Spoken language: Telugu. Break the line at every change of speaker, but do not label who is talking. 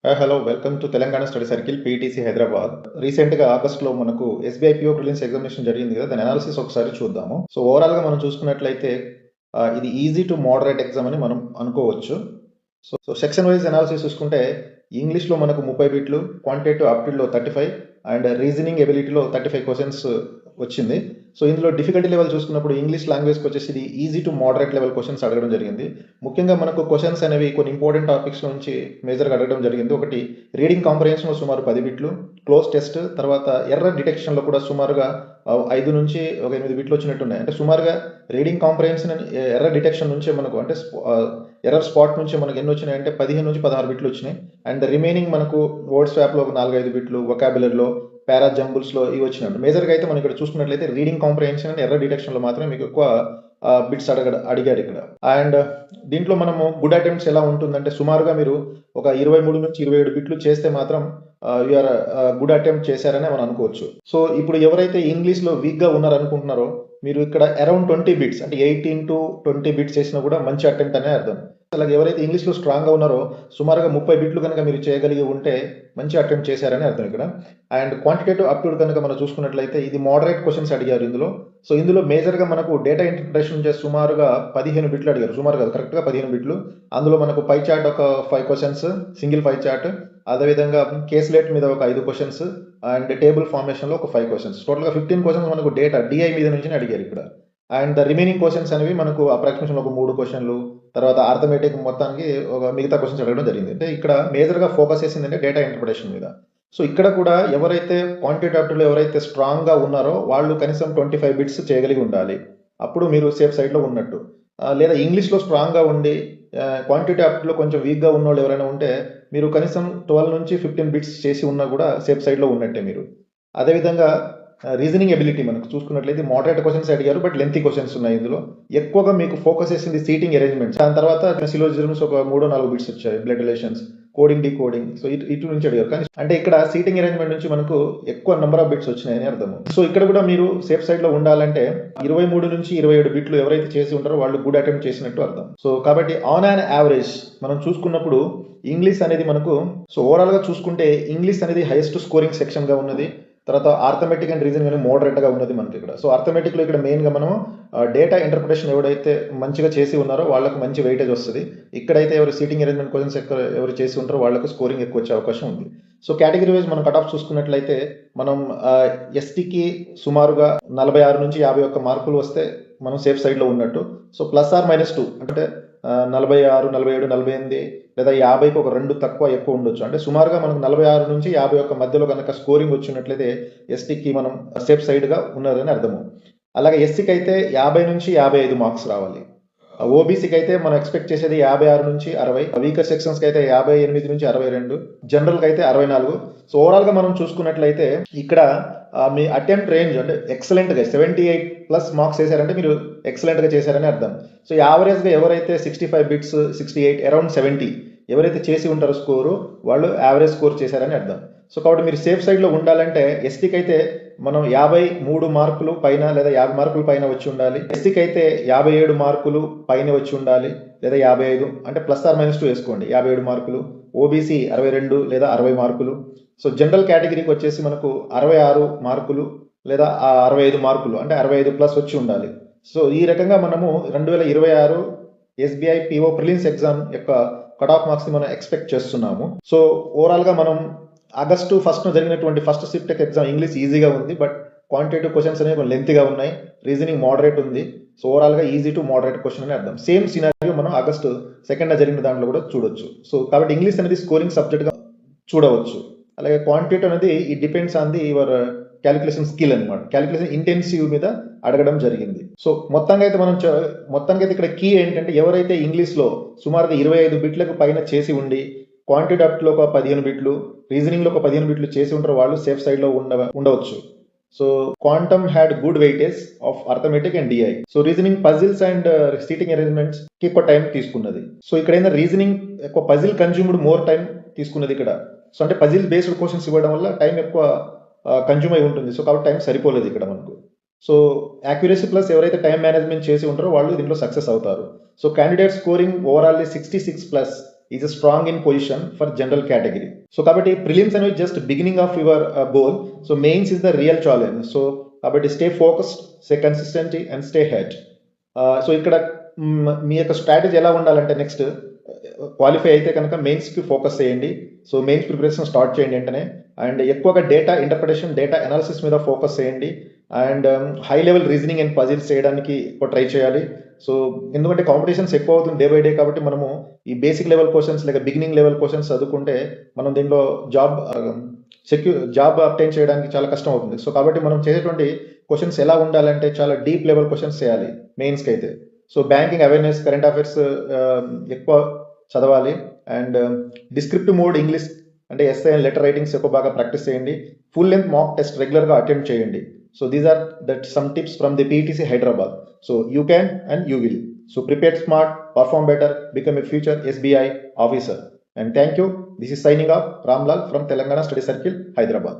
Hello welcome to Telangana study circle PTC Hyderabad. రీసెంట్గా ఆగస్ట్లో మనకు ఎస్బీఐ పిఓ ప్రిలిమ్స్ ఎగ్జామినేషన్ జరిగింది కదా, దాని అనాలిసిస్ ఒకసారి చూద్దాము. సో ఓవరాల్గా మనం చూసుకున్నట్లయితే ఇది ఈజీ టు మోడరేట్ ఎగ్జామ్ అని మనం అనుకోవచ్చు. సో సెక్షన్ వైజ్ అనాలిసిస్ చూసుకుంటే ఇంగ్లీష్లో మనకు 30 బిట్లు, క్వాంటిటేటివ్ ఆప్టిట్యూడ్లో 35 అండ్ రీజనింగ్ ఎబిలిటీలో 35 క్వశ్చన్స్ వచ్చింది. సో ఇందులో డిఫికల్టీ లెవెల్ చూసుకున్నప్పుడు ఇంగ్లీష్ లాంగ్వేజ్కి వచ్చేసి ఇది easy to moderate level questions అడగడం జరిగింది. ముఖ్యంగా మనకు క్వశ్చన్స్ అనేవి కొన్ని ఇంపార్టెంట్ టాపిక్స్ నుంచి మేజర్గా అడగడం జరిగింది. ఒకటి రీడింగ్ కాంప్రహెన్షన్లో సుమారు 10 బిట్లు, క్లోజ్ టెస్ట్, తర్వాత ఎర్రర్ డిటెక్షన్లో కూడా సుమారుగా 5 నుంచి ఒక 8 బిట్లు వచ్చినట్టున్నాయి. అంటే సుమారుగా రీడింగ్ కాంప్రహెన్షన్ ఎర్రర్ డిటెక్షన్ నుంచే మనకు అంటే ఎర్రర్ స్పాట్ నుంచి మనకు ఎన్ని వచ్చినాయి అంటే 15 నుంచి 16 బిట్లు వచ్చినాయి. అండ్ రిమైనింగ్ మనకు వర్డ్ స్వాప్లో ఒక 4-5 బిట్లు, వొకాబులరీలో, పారా జంబుల్స్లో ఇవి వచ్చినట్టు. మేజర్గా అయితే మనం ఇక్కడ చూసుకున్నట్లయితే రీడింగ్ కాంప్రహెన్షన్ అండ్ ఎర్రర్ డిటెక్షన్లో మాత్రమే మీకు ఎక్కువ బిట్స్ అడిగాడు ఇక్కడ. అండ్ దీంట్లో మనము గుడ్ అటెంప్ట్స్ ఎలా ఉంటుందంటే సుమారుగా మీరు ఒక 23 నుంచి 27 బిట్లు చేస్తే మాత్రం యూఆర్ గుడ్ అటెంప్ట్ చేశారని మనం అనుకోవచ్చు. సో ఇప్పుడు ఎవరైతే ఇంగ్లీష్లో వీక్గా ఉన్నారనుకుంటున్నారో మీరు ఇక్కడ అరౌండ్ 20 బిట్స్ అంటే 18 to 20 బిట్స్ చేసినా కూడా మంచి అటెంప్ట్ అనే అర్థం. అలాగే ఎవరైతే ఇంగ్లీష్లో స్ట్రాంగ్గా ఉన్నారో సుమారుగా 30 బిట్లు కనుక మీరు చేయగలిగి ఉంటే మంచి అటెంప్ట్ చేశారని అర్థం ఇక్కడ. అండ్ క్వాంటిటేటివ్ అప్టిట్యూడ్ కనుక మనం చూసుకున్నట్లయితే ఇది మోడరేట్ క్వశ్చన్స్ అడిగారు ఇందులో. సో ఇందులో మేజర్గా మనకు డేటా ఇంటర్ప్రిటేషన్ చేసి సుమారుగా 15 బిట్లు అడిగారు. సుమారుగా కరెక్ట్గా 15 బిట్లు. అందులో మనకు పై చార్ట్ ఒక 5 క్వశ్చన్స్, సింగిల్ పై చార్ట్, అదేవిధంగా కేస్లెట్ మీద ఒక 5 క్వశ్చన్స్ అండ్ టేబుల్ ఫార్మేషన్లో ఒక 5 క్వశ్చన్స్. టోటల్గా 15 క్వశ్చన్స్ మనకు డేటా డిఐ మీద నుంచి అడిగారు ఇక్కడ. అండ్ ద రిమైనింగ్ క్వశ్చన్స్ అనేవి మనకు అప్రాక్సిమేషన్ ఒక 3 క్వశ్చన్లు, తర్వాత ఆర్థమెటిక్ మొత్తానికి ఒక మిగతా క్వశ్చన్స్ అడగడం జరిగింది. అంటే ఇక్కడ మేజర్గా ఫోకస్ చేసిందంటే డేటా ఇంటర్ప్రిటేషన్ మీద. సో ఇక్కడ కూడా ఎవరైతే క్వాంటిటేటివ్ అప్టిట్యూడ్లో ఎవరైతే స్ట్రాంగ్గా ఉన్నారో వాళ్ళు కనీసం 25 బిట్స్ చేయగలిగి ఉండాలి. అప్పుడు మీరు సేఫ్ సైడ్లో ఉన్నట్టు. లేదా ఇంగ్లీష్లో స్ట్రాంగ్గా ఉండి క్వాంటిటేటివ్ అప్టిట్యూడ్లో కొంచెం వీక్గా ఉన్న వాళ్ళు ఎవరైనా ఉంటే మీరు కనీసం 12 నుంచి 15 బిట్స్ చేసి ఉన్నా కూడా సేఫ్ సైడ్లో ఉన్నట్టే మీరు. అదేవిధంగా రీజనింగ్ ఎబిలిటీ మనకు చూసుకున్నట్లయితే మోడరేట్ క్వశ్చన్స్ అడిగారు, బట్ లెంతీ క్వశ్చన్స్ ఉన్నాయి ఇందులో. ఎక్కువగా మీకు ఫోకస్ చేసింది సీటింగ్ అరేంజ్మెంట్స్. దాని తర్వాత సిలోజిజమ్స్ ఒక 3-4 బిట్స్ వచ్చాయి, blood relations, coding, decoding. So ఇటు నుంచి అడిగారు. కానీ అంటే ఇక్కడ సీటింగ్ అరేంజ్మెంట్ నుంచి మనకు ఎక్కువ నెంబర్ ఆఫ్ బిట్స్ వచ్చినాయని అర్థం. సో ఇక్కడ కూడా మీరు సేఫ్ సైడ్ లో ఉండాలంటే 23 నుంచి 27 బిట్లు ఎవరైతే చేసి ఉంటారో వాళ్ళు గుడ్ అటెంప్ట్ చేసినట్టు అర్థం. సో కాబట్టి ఆన్ అన్ యావరేజ్ మనం చూసుకున్నప్పుడు ఇంగ్లీష్ అనేది మనకు సో ఓవరాల్ గా చూసుకుంటే ఇంగ్లీష్ అనేది హైయెస్ట్ స్కోరింగ్ సెక్షన్ గా ఉన్నది. తర్వాత ఆర్థమెటిక్ అండ్ రీజనింగ్ అనేది మోడరేట్గా ఉన్నది మనకి ఇక్కడ. సో ఆర్థమెటిక్లో ఇక్కడ మెయిన్గా మనం డేటా ఇంటర్ప్రిటేషన్ ఎవరైతే మంచిగా చేసి ఉన్నారో వాళ్ళకు మంచి వెయిటేజ్ వస్తుంది. ఇక్కడైతే ఎవరు సీటింగ్ అరేంజ్మెంట్ క్వశ్చన్స్ ఎవరు చేసి ఉంటారో వాళ్ళకు స్కోరింగ్ ఎక్కువ వచ్చే అవకాశం ఉంది. సో కేటగిరీ వైజ్ మనం కట్ ఆఫ్ చూసుకున్నట్లయితే మనం ఎస్టీకి సుమారుగా 46 నుంచి 51 మార్కులు వస్తే మనం సేఫ్ సైడ్లో ఉన్నట్టు. సో +or-2 అంటే 46, 47, 48 లేదా 50కి ఒక 2 తక్కువ ఎక్కువ ఉండొచ్చు. అంటే సుమారుగా మనకు 46 నుంచి 51 మధ్యలో కనుక స్కోరింగ్ వచ్చినట్లయితే ఎస్టీకి మనం సేఫ్ సైడ్గా ఉన్నదని అర్థము. అలాగే ఎస్సీకి అయితే 50 నుంచి 55 మార్క్స్ రావాలి. ఓబీసీకి అయితే మనం ఎక్స్పెక్ట్ చేసేది 56 నుంచి 60, వీకర్ సెక్షన్స్కి అయితే 58 నుంచి 62, జనరల్కి అయితే 64. సో ఓవరాల్గా మనం చూసుకున్నట్లయితే ఇక్కడ మీ అటెంప్ట్ రేంజ్ అంటే ఎక్సలెంట్గా 78+ మార్క్స్ చేశారంటే మీరు ఎక్సలెంట్గా చేశారని అర్థం. సో యావరేజ్గా ఎవరైతే 65 బిట్స్, 68, అరౌండ్ 70 ఎవరైతే చేసి ఉంటారో స్కోరు వాళ్ళు యావరేజ్ స్కోర్ చేశారని అర్థం. సో కాబట్టి మీరు సేఫ్ సైడ్లో ఉండాలంటే ఎస్టీకి అయితే మనం 53 మార్కులు పైన లేదా 50 మార్కులు పైన వచ్చి ఉండాలి. ఎస్సీకి అయితే 57 మార్కులు పైన వచ్చి ఉండాలి లేదా 55 అంటే +or-2 వేసుకోండి, 57 మార్కులు. ఓబీసీ 62 లేదా 60 మార్కులు. సో జనరల్ కేటగిరీకి వచ్చేసి మనకు 66 మార్కులు లేదా 65 మార్కులు అంటే 65+ వచ్చి ఉండాలి. సో ఈ రకంగా మనము 2026 ఎస్బీఐ పిఓ ప్రిలిమ్స్ ఎగ్జామ్ యొక్క కట్ ఆఫ్ మార్క్స్ని మనం ఎక్స్పెక్ట్ చేస్తున్నాము. సో ఓవరాల్గా మనం ఆగస్టు 1st జరిగినటువంటి ఫస్ట్ సిప్టెక్ ఎగ్జామ్ ఇంగ్లీష్ ఈజీగా ఉంది, బట్ క్వాంటిటేటివ్ క్వశ్చన్స్ అనేవి లెంతీగా ఉన్నాయి. రీజనింగ్ మోడరేట్ ఉంది. సో ఓవరాల్గా ఈజీ టు మోడరేట్ క్వశ్చన్ అని అర్థం. సేమ్ సినారియో మనం ఆగస్టు 2nd జరిగిన దాంట్లో కూడా చూడొచ్చు. సో కాబట్టి ఇంగ్లీష్ అనేది స్కోరింగ్ సబ్జెక్ట్గా చూడవచ్చు. అలాగే క్వాంటిటేటివ్ అనేది it depends on the your calculation skill అనమాట. క్యాలిక్యులేషన్ ఇంటెన్సివ్ మీద అడగడం జరిగింది. సో మొత్తంగా అయితే మొత్తానికి అయితే ఇక్కడ కీ ఏంటంటే ఎవరైతే ఇంగ్లీష్లో సుమారుగా 25 బిట్లకు పైన చేసి ఉండి క్వాంటిటీ అప్ట్లో ఒక 15 బిట్లు, రీజనింగ్లో ఒక 15 బిట్లు చేసి ఉంటారో వాళ్ళు సేఫ్ సైడ్లో ఉండవచ్చు. So quantum had good weightage of arithmetic and DI. So reasoning puzzles and seating arrangements కి ఎక్కువ టైం తీసుకున్నది. సో ఇక్కడ ఏంటంటే రీజనింగ్ ఎక్కువ పజిల్ కన్జ్యూమ్డ్ మోర్ టైం తీసుకున్నది ఇక్కడ. సో అంటే పజిల్ బేస్డ్ క్వశ్చన్స్ ఇవ్వడం వల్ల టైం ఎక్కువ కన్జ్యూమ్ అయి ఉంటుంది. సో కాబట్టి టైం సరిపోలేదు ఇక్కడ మనకు. సో యాక్యురసీ ప్లస్ ఎవరైతే టైం మేనేజ్మెంట్ చేసి ఉంటారో వాళ్ళు దీంట్లో సక్సెస్ అవుతారు. So candidate scoring overall 66+, is strong in position for general category. So కాబట్టి ప్రిలిమ్స్ అనేవి just beginning of your goal. So mains is the real challenge. So కాబట్టి stay focused, stay consistent and stay head. So ఇక్కడ మీ యొక్క స్ట్రాటజీ ఎలా ఉండాలంటే నెక్స్ట్ క్వాలిఫై అయితే కనుక మెయిన్స్కి ఫోకస్ చేయండి. సో మెయిన్స్ ప్రిపరేషన్ స్టార్ట్ చేయండి వెంటనే. అండ్ ఎక్కువగా డేటా ఇంటర్ప్రిటేషన్, డేటా అనాలిసిస్ మీద ఫోకస్ చేయండి. And high level reasoning and puzzles చేయడానికి ఎక్కువ ట్రై చేయాలి. సో ఎందుకంటే కాంపిటీషన్స్ ఎక్కువ అవుతుంది డే బై డే, కాబట్టి మనము ఈ బేసిక్ లెవెల్ క్వశ్చన్స్ లేక బిగినింగ్ లెవెల్ క్వశ్చన్స్ చదువుకుంటే మనం దీనిలో జాబ్ అబ్టైన్ చేయడానికి చాలా కష్టం అవుతుంది. సో కాబట్టి మనం చేసేటువంటి క్వశ్చన్స్ ఎలా ఉండాలంటే చాలా డీప్ లెవెల్ క్వశ్చన్స్ చేయాలి మెయిన్స్కి అయితే. So banking awareness, current affairs ఎక్కువ చదవాలి. అండ్ డిస్క్రిప్టివ్ మోడ్ ఇంగ్లీష్ అంటే ఎస్ఐ అండ్ లెటర్ రైటింగ్స్ ఎక్కువ బాగా ప్రాక్టీస్ చేయండి. ఫుల్ లెంత్ మాక్ టెస్ట్ రెగ్యులర్గా అటెండ్ చేయండి. So these are that some tips from the PTC Hyderabad. So you can and you will. So prepare smart, perform better, become a future SBI officer. And thank you. This is signing off, Ramlal from Telangana Study Circle, Hyderabad.